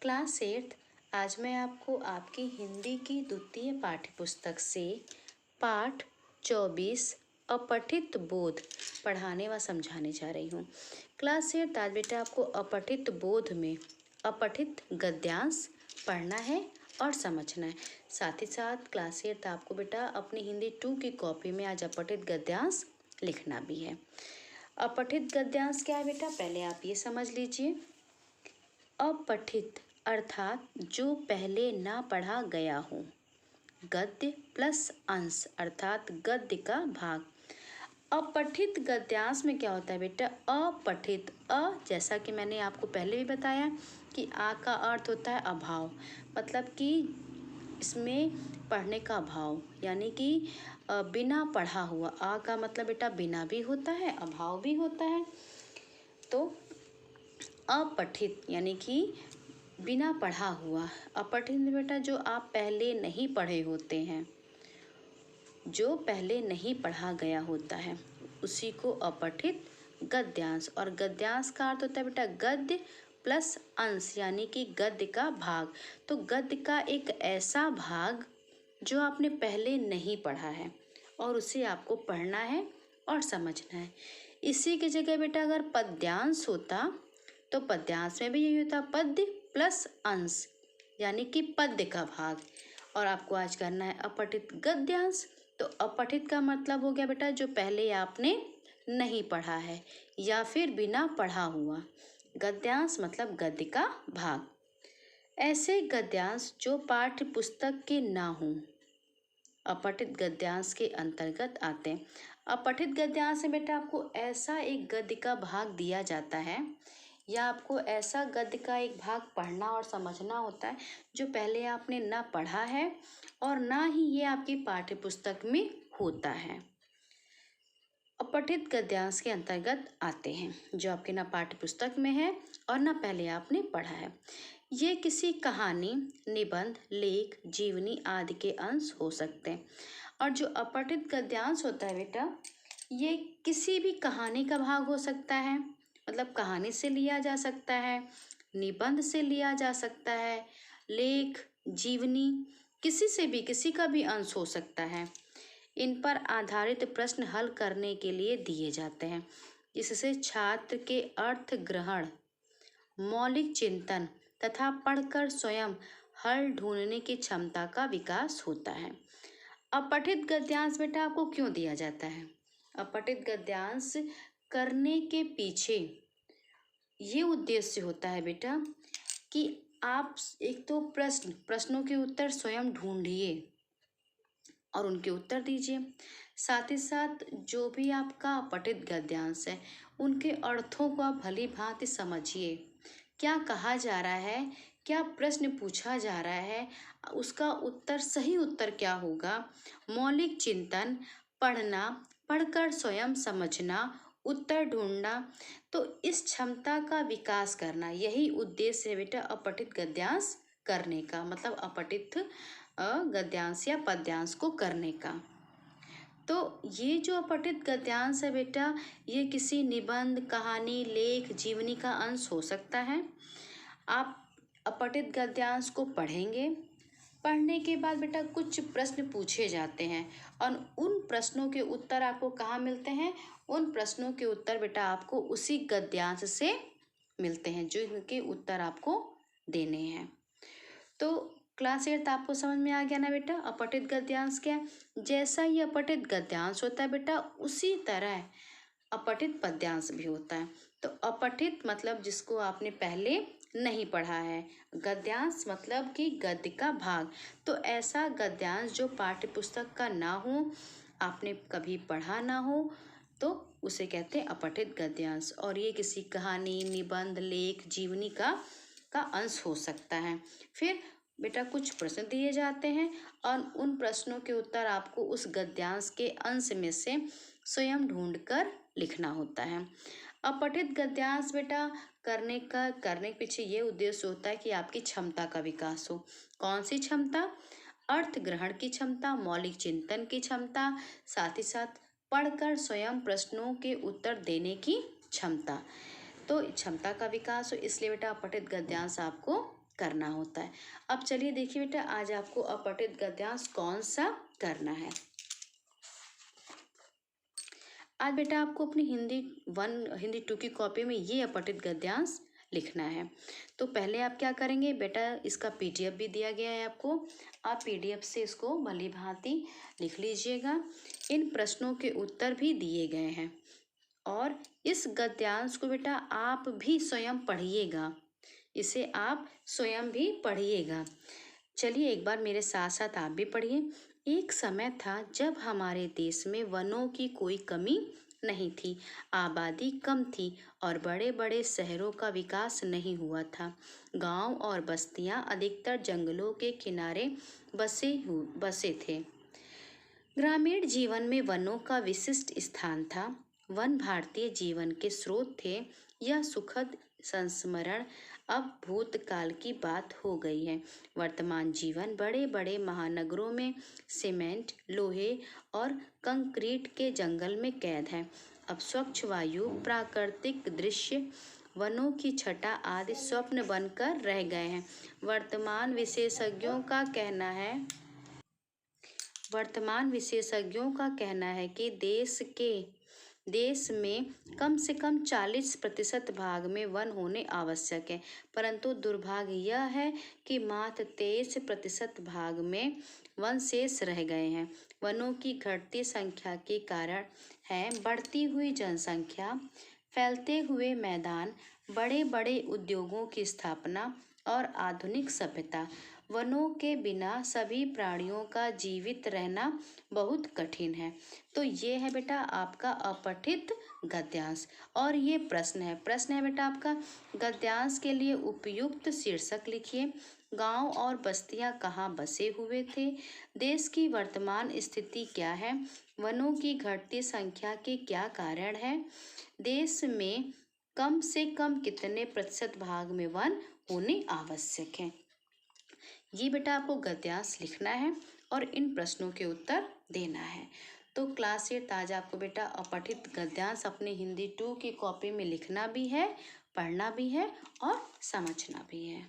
Class 8 आज मैं आपको आपकी हिंदी की द्वितीय पाठ्यपुस्तक से पाठ 24 अपठित बोध पढ़ाने व समझाने जा रही हूँ। क्लास 8 आज बेटा आपको अपठित बोध में अपठित गद्यांश पढ़ना है और समझना है। साथ ही साथ क्लास 8 आपको बेटा अपनी हिंदी 2 की कॉपी में आज अपठित गद्यांश लिखना भी है। अपठित गद्यांश क्या है बेटा, पहले आप ये समझ लीजिए। अपठित अर्थात जो पहले ना पढ़ा गया हो। गद्य प्लस अंश अर्थात गद्य का भाग। अपठित गद्यांश में क्या होता है बेटा, अपठित जैसा कि मैंने आपको पहले भी बताया कि आ का अर्थ होता है अभाव, मतलब कि इसमें पढ़ने का अभाव, यानी कि बिना पढ़ा हुआ। आ का मतलब बेटा बिना भी होता है, अभाव भी होता है। तो अपठित यानी कि बिना पढ़ा हुआ। अपठित बेटा जो आप पहले नहीं पढ़े होते हैं, जो पहले नहीं पढ़ा गया होता है, उसी को अपठित गद्यांश। और गद्यांश का अर्थ होता है बेटा गद्य प्लस अंश, यानी कि गद्य का भाग। तो गद्य का एक ऐसा भाग जो आपने पहले नहीं पढ़ा है और उसे आपको पढ़ना है और समझना है। इसी की जगह बेटा अगर पद्यांश होता तो पद्यांश में भी यही होता, पद्य प्लस अंश, यानी कि पद्य का भाग। और आपको आज करना है अपठित गद्यांश। तो अपठित का मतलब हो गया बेटा जो पहले आपने नहीं पढ़ा है या फिर बिना पढ़ा हुआ। गद्यांश मतलब गद्य का भाग। ऐसे गद्यांश जो पाठ्य पुस्तक के ना हों अपठित गद्यांश के अंतर्गत आते हैं। अपठित गद्यांश में बेटा आपको ऐसा एक गद्य का भाग दिया जाता है या आपको ऐसा गद्य का एक भाग पढ़ना और समझना होता है जो पहले आपने ना पढ़ा है और ना ही ये आपकी पाठ्य पुस्तक में होता है। अपठित गद्यांश के अंतर्गत आते हैं जो आपके ना पाठ्य पुस्तक में है और ना पहले आपने पढ़ा है। ये किसी कहानी, निबंध, लेख, जीवनी आदि के अंश हो सकते हैं। और जो अपठित गद्यांश होता है बेटा, ये किसी भी कहानी का भाग हो सकता है, मतलब कहानी से लिया जा सकता है, निबंध से लिया जा सकता है, लेख, जीवनी, किसी से भी, किसी का भी अंश हो सकता है। इन पर आधारित प्रश्न हल करने के लिए दिए जाते हैं, जिससे छात्र के अर्थ ग्रहण, मौलिक चिंतन तथा पढ़कर स्वयं हल ढूंढने की क्षमता का विकास होता है। अपठित गद्यांश बेटा आपको क्यों दिया जाता है? अपठित गद्यांश करने के पीछे ये उद्देश्य होता है बेटा कि आप एक तो प्रश्नों के उत्तर स्वयं ढूंढिए और उनके उत्तर दीजिए। साथ ही साथ जो भी आपका अपठित गद्यांश है उनके अर्थों को आप भली भांति समझिए। क्या कहा जा रहा है, क्या प्रश्न पूछा जा रहा है, उसका उत्तर, सही उत्तर क्या होगा। मौलिक चिंतन, पढ़ना, पढ़कर स्वयं समझना, उत्तर ढूंढना। तो इस क्षमता का विकास करना, यही उद्देश्य है बेटा अपठित गद्यांश करने का, मतलब अपठित गद्यांश या पद्यांश को करने का। तो ये जो अपठित गद्यांश है बेटा, ये किसी निबंध, कहानी, लेख, जीवनी का अंश हो सकता है। आप अपठित गद्यांश को पढ़ेंगे, पढ़ने के बाद बेटा कुछ प्रश्न पूछे जाते हैं और उन प्रश्नों के उत्तर आपको कहाँ मिलते हैं? उन प्रश्नों के उत्तर बेटा आपको उसी गद्यांश से मिलते हैं जो इनके उत्तर आपको देने हैं। तो क्लास 8 आपको समझ में आ गया ना बेटा, अपठित गद्यांश क्या है। जैसा ही अपठित गद्यांश होता है बेटा, उसी तरह अपठित पद्यांश भी होता है। तो अपठित मतलब जिसको आपने पहले नहीं पढ़ा है, गद्यांश मतलब कि गद्य का भाग। तो ऐसा गद्यांश जो पाठ्य पुस्तक का ना हो, आपने कभी पढ़ा ना हो, तो उसे कहते हैं अपठित गद्यांश। और ये किसी कहानी, निबंध, लेख, जीवनी का अंश हो सकता है। फिर बेटा कुछ प्रश्न दिए जाते हैं और उन प्रश्नों के उत्तर आपको उस गद्यांश के अंश में से स्वयं ढूंढकर लिखना होता है। अपठित गद्यांश बेटा करने के पीछे ये उद्देश्य होता है कि आपकी क्षमता का विकास हो। कौन सी क्षमता? अर्थ ग्रहण की क्षमता, मौलिक चिंतन की क्षमता, साथ ही साथ पढ़कर स्वयं प्रश्नों के उत्तर देने की क्षमता। तो क्षमता का विकास हो, इसलिए बेटा अपठित गद्यांश आपको करना होता है। अब चलिए देखिए बेटा, आज आपको अपठित गद्यांश कौन सा करना है। आज बेटा आपको अपनी हिंदी 1 हिंदी 2 की कॉपी में ये अपठित गद्यांश लिखना है। तो पहले आप क्या करेंगे बेटा, इसका पीडीएफ भी दिया गया है आपको, आप पीडीएफ से इसको भली भांति लिख लीजिएगा। इन प्रश्नों के उत्तर भी दिए गए हैं और इस गद्यांश को बेटा आप भी स्वयं पढ़िएगा, इसे आप स्वयं भी पढ़िएगा। चलिए एक बार मेरे साथ साथ आप भी पढ़िए। एक समय था जब हमारे देश में वनों की कोई कमी नहीं थी, आबादी कम थी और बड़े बड़े शहरों का विकास नहीं हुआ था। गांव और बस्तियां अधिकतर जंगलों के किनारे बसे थे। ग्रामीण जीवन में वनों का विशिष्ट स्थान था। वन भारतीय जीवन के स्रोत थे। यह सुखद संस्मरण अब भूतकाल की बात हो गई है। वर्तमान जीवन बड़े बड़े महानगरों में सीमेंट, लोहे और कंक्रीट के जंगल में कैद है। अब स्वच्छ वायु, प्राकृतिक दृश्य, वनों की छटा आदि स्वप्न बनकर रह गए हैं। वर्तमान विशेषज्ञों का कहना है कि देश में कम से कम 40% भाग में वन होने आवश्यक है, परंतु दुर्भाग्य यह है कि मात्र 23% भाग में वन शेष रह गए हैं। वनों की घटती संख्या के कारण है बढ़ती हुई जनसंख्या, फैलते हुए मैदान, बड़े बड़े उद्योगों की स्थापना और आधुनिक सभ्यता। वनों के बिना सभी प्राणियों का जीवित रहना बहुत कठिन है। तो ये है बेटा आपका अपठित गद्यांश और ये प्रश्न है बेटा आपका, गद्यांश के लिए उपयुक्त शीर्षक लिखिए। गांव और बस्तियां कहाँ बसे हुए थे? देश की वर्तमान स्थिति क्या है? वनों की घटती संख्या के क्या कारण है? देश में कम से कम कितने प्रतिशत भाग में वन होने आवश्यक है? ये बेटा आपको गद्यांश लिखना है और इन प्रश्नों के उत्तर देना है। तो क्लास 8 आज आपको बेटा अपठित गद्यांश अपनी हिंदी 2 की कॉपी में लिखना भी है, पढ़ना भी है और समझना भी है।